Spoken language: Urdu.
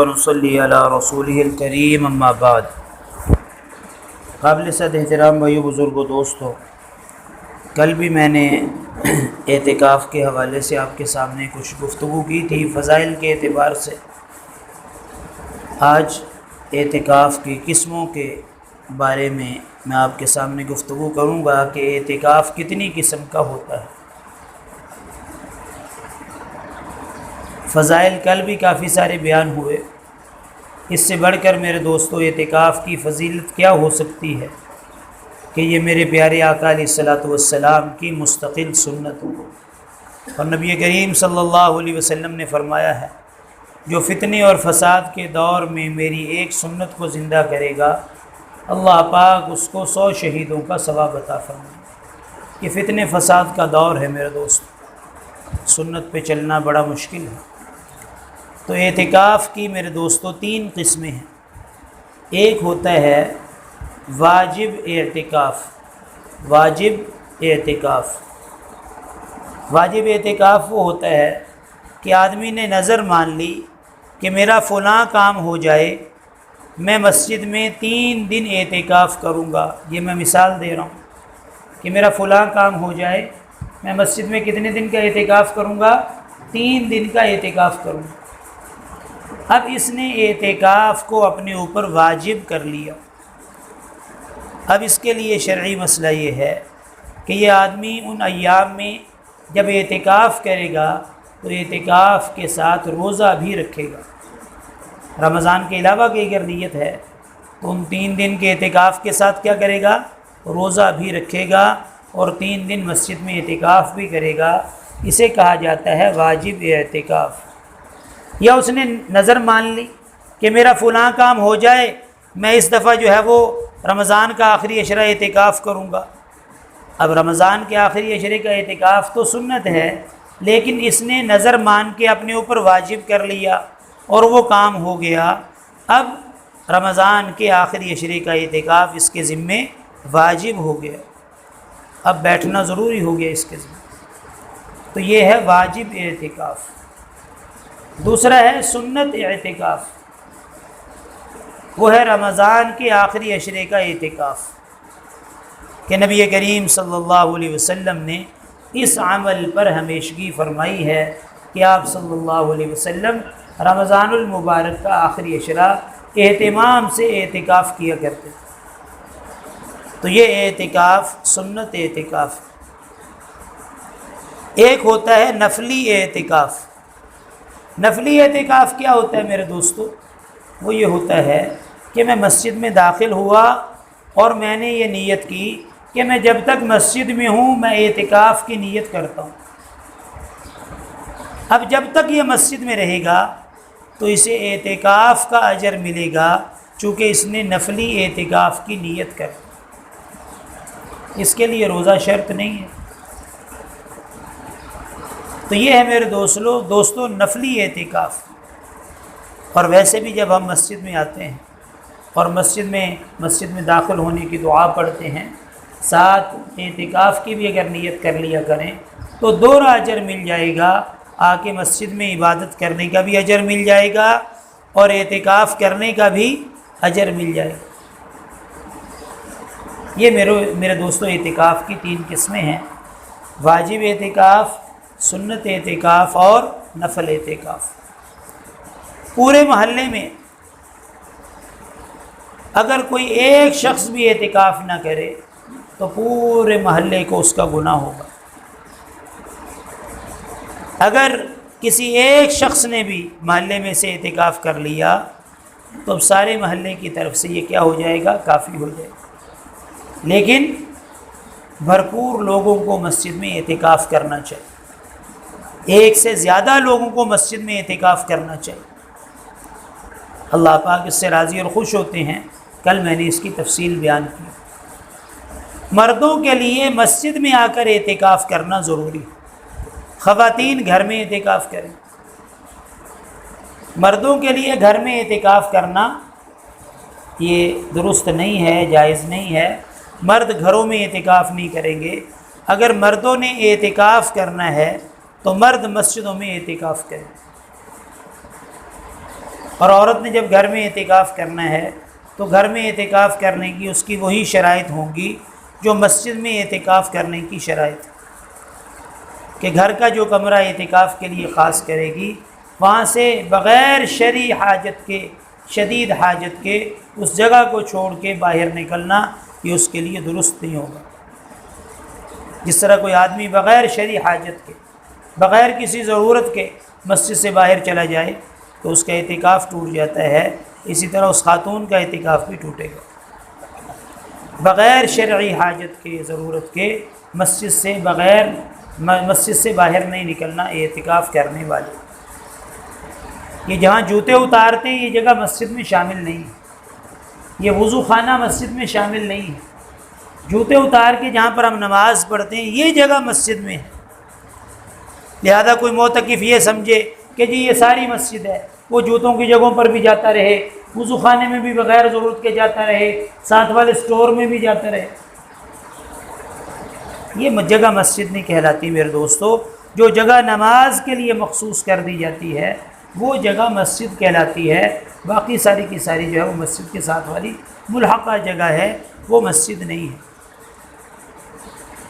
ونصلی علی رسولہ الکریم اما بعد۔ قابل صد احترام بھائیو، بزرگوں، دوستو، کل بھی میں نے اعتکاف کے حوالے سے آپ کے سامنے کچھ گفتگو کی تھی فضائل کے اعتبار سے۔ آج اعتکاف کی قسموں کے بارے میں آپ کے سامنے گفتگو کروں گا کہ اعتکاف کتنی قسم کا ہوتا ہے۔ فضائل کل بھی کافی سارے بیان ہوئے، اس سے بڑھ کر میرے دوستو اعتکاف کی فضیلت کیا ہو سکتی ہے کہ یہ میرے پیارے آقا علیہ الصلوۃ والسلام کی مستقل سنت ہو۔ اور نبی کریم صلی اللہ علیہ وسلم نے فرمایا ہے، جو فتنے اور فساد کے دور میں میری ایک سنت کو زندہ کرے گا، اللہ پاک اس کو 100 شہیدوں کا ثواب عطا فرمائے گا۔ یہ فتنے فساد کا دور ہے میرے دوست، سنت پہ چلنا بڑا مشکل ہے۔ تو اعتکاف کی میرے دوستو 3 قسمیں ہیں۔ ایک ہوتا ہے واجب اعتکاف۔ واجب اعتکاف وہ ہوتا ہے کہ آدمی نے نظر مان لی کہ میرا فلاں کام ہو جائے، میں مسجد میں 3 دن اعتکاف کروں گا۔ یہ میں مثال دے رہا ہوں کہ میرا فلاں کام ہو جائے، میں مسجد میں کتنے دن کا اعتکاف کروں گا؟ 3 دن کا اعتکاف کروں گا۔ اب اس نے اعتکاف کو اپنے اوپر واجب کر لیا۔ اب اس کے لیے شرعی مسئلہ یہ ہے کہ یہ آدمی ان ایام میں جب اعتکاف کرے گا تو اعتکاف کے ساتھ روزہ بھی رکھے گا۔ رمضان کے علاوہ کی اگر نیت ہے تو ان 3 دن کے اعتکاف کے ساتھ کیا کرے گا؟ روزہ بھی رکھے گا اور 3 دن مسجد میں اعتکاف بھی کرے گا۔ اسے کہا جاتا ہے واجب اعتکاف۔ یا اس نے نظر مان لی کہ میرا فلاں کام ہو جائے، میں اس دفعہ جو ہے وہ رمضان کا آخری عشرہ اعتکاف کروں گا۔ اب رمضان کے آخری عشرے کا اعتکاف تو سنت ہے، لیکن اس نے نظر مان کے اپنے اوپر واجب کر لیا اور وہ کام ہو گیا۔ اب رمضان کے آخری عشرے کا اعتکاف اس کے ذمے واجب ہو گیا، اب بیٹھنا ضروری ہو گیا اس کے ذمے۔ تو یہ ہے واجب اعتکاف۔ دوسرا ہے سنت اعتکاف، وہ ہے رمضان کے آخری عشرے کا اعتکاف کہ نبی کریم صلی اللہ علیہ وسلم نے اس عمل پر ہمیشگی فرمائی ہے کہ آپ صلی اللہ علیہ وسلم رمضان المبارک کا آخری عشرہ اہتمام سے اعتکاف کیا کرتے۔ تو یہ اعتکاف سنت اعتکاف۔ ایک ہوتا ہے نفلی اعتکاف۔ نفلی اعتکاف کیا ہوتا ہے میرے دوستو؟ وہ یہ ہوتا ہے کہ میں مسجد میں داخل ہوا اور میں نے یہ نیت کی کہ میں جب تک مسجد میں ہوں میں اعتکاف کی نیت کرتا ہوں۔ اب جب تک یہ مسجد میں رہے گا تو اسے اعتکاف کا اجر ملے گا، چونکہ اس نے نفلی اعتکاف کی نیت کر۔ اس کے لیے روزہ شرط نہیں ہے۔ تو یہ ہے میرے دوستو نفلی اعتکاف۔ اور ویسے بھی جب ہم مسجد میں آتے ہیں اور مسجد میں داخل ہونے کی دعا پڑھتے ہیں، ساتھ اعتکاف کی بھی اگر نیت کر لیا کریں تو 2 اجر مل جائے گا۔ آ کے مسجد میں عبادت کرنے کا بھی اجر مل جائے گا اور اعتکاف کرنے کا بھی اجر مل جائے گا۔ یہ میرے دوستو اعتکاف کی 3 قسمیں ہیں: واجب اعتکاف، سنت اعتکاف اور نفل اعتکاف۔ پورے محلے میں اگر کوئی ایک شخص بھی اعتکاف نہ کرے تو پورے محلے کو اس کا گناہ ہوگا۔ اگر کسی ایک شخص نے بھی محلے میں سے اعتکاف کر لیا تو اب سارے محلے کی طرف سے یہ کیا ہو جائے گا؟ کافی ہو جائے گا۔ لیکن بھرپور لوگوں کو مسجد میں اعتکاف کرنا چاہیے، ایک سے زیادہ لوگوں کو مسجد میں اعتکاف کرنا چاہیے۔ اللہ پاک اس سے راضی اور خوش ہوتے ہیں۔ کل میں نے اس کی تفصیل بیان کی۔ مردوں کے لیے مسجد میں آ کر اعتکاف کرنا ضروری ہے، خواتین گھر میں اعتکاف کریں۔ مردوں کے لیے گھر میں اعتکاف کرنا یہ درست نہیں ہے، جائز نہیں ہے۔ مرد گھروں میں اعتکاف نہیں کریں گے۔ اگر مردوں نے اعتکاف کرنا ہے تو مرد مسجدوں میں اعتکاف کریں، اور عورت نے جب گھر میں اعتکاف کرنا ہے تو گھر میں اعتکاف کرنے کی اس کی وہی شرائط ہوں گی جو مسجد میں اعتکاف کرنے کی شرائط، کہ گھر کا جو کمرہ اعتکاف کے لیے خاص کرے گی وہاں سے بغیر شرعی حاجت کے، شدید حاجت کے، اس جگہ کو چھوڑ کے باہر نکلنا یہ اس کے لیے درست نہیں ہوگا۔ جس طرح کوئی آدمی بغیر شرعی حاجت کے، بغیر کسی ضرورت کے مسجد سے باہر چلا جائے تو اس کا اعتکاف ٹوٹ جاتا ہے، اسی طرح اس خاتون کا اعتکاف بھی ٹوٹے گا۔ بغیر شرعی حاجت کے، ضرورت کے، مسجد سے باہر نہیں نکلنا اعتکاف کرنے والے۔ یہ جہاں جوتے اتارتے ہیں یہ جگہ مسجد میں شامل نہیں ہے، یہ وضو خانہ مسجد میں شامل نہیں ہے۔ جوتے اتار کے جہاں پر ہم نماز پڑھتے ہیں یہ جگہ مسجد میں ہے، لہذا کوئی معتکف یہ سمجھے کہ جی یہ ساری مسجد ہے، وہ جوتوں کی جگہوں پر بھی جاتا رہے، وضو خانے میں بھی بغیر ضرورت کے جاتا رہے، ساتھ والے سٹور میں بھی جاتا رہے، یہ جگہ مسجد نہیں کہلاتی میرے دوستو۔ جو جگہ نماز کے لیے مخصوص کر دی جاتی ہے وہ جگہ مسجد کہلاتی ہے، باقی ساری کی ساری جو ہے وہ مسجد کے ساتھ والی ملحقہ جگہ ہے، وہ مسجد نہیں ہے۔